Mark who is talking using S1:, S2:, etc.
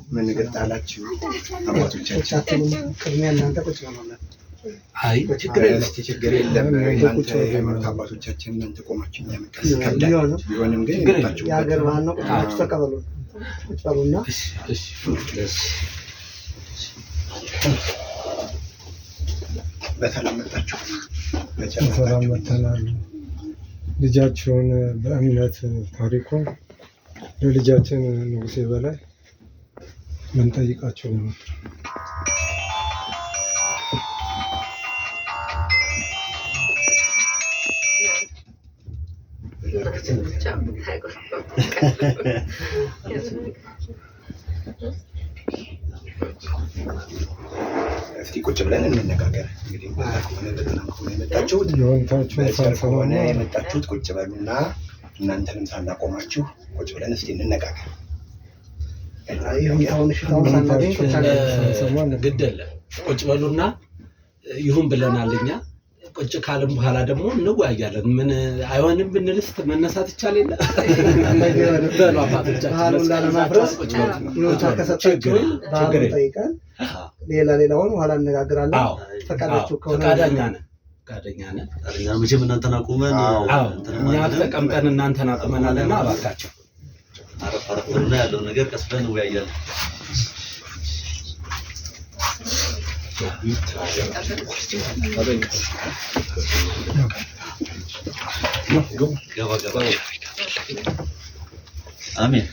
S1: ምን ገጣላችሁ አባቶቻችን
S2: ቅድሚያ እናንተ ቁጭ በሉልን።
S1: አይ ችግር የለም እናንተ ሃይማኖት አባቶቻችን እናንተ ቆማችሁ ያመጣስ ከብዳል ቢሆንም ግን እንታችሁ
S2: የሀገር ባህል ነው። ቁጭ ተቀበሉ ቁጭ በሉና
S1: እሺ በሰላም መጣችሁ
S3: በሰላም መጥተናል። ልጃችሁን በእምነት ታሪኩ ለልጃችን ንጉሴ በላይ ልንጠይቃቸው ነው።
S1: እስቲ ቁጭ ብለን እንነጋገር። እንግዲህ የመጣችሁት ከሆነ የመጣችሁት ቁጭ በሉና እናንተንም ሳናቆማችሁ ቁጭ ብለን እስቲ እንነጋገር።
S4: ግድ የለም ቁጭ በሉና ይሁን ብለናል። እኛ ቁጭ ካለም በኋላ ደግሞ እንወያያለን። ምን አይሆንም ብንልስ መነሳት ይቻል የለ በሉ አባቶቻችን
S2: ላለማፍረስ ጠይቀን ሌላውን ኋላ እነጋገራለን። ፈቃዳችሁ ከሆነ
S4: ፈቃደኛ ነን።
S5: መቼም እናንተን አቁመን
S4: እኛ ተቀምጠን እናንተን አቁመናልና እባካችሁ
S5: አረፈረፈና ያለው ነገር ቀስ ብለን እንወያያለን። ገባ አሜን።
S1: አሜን።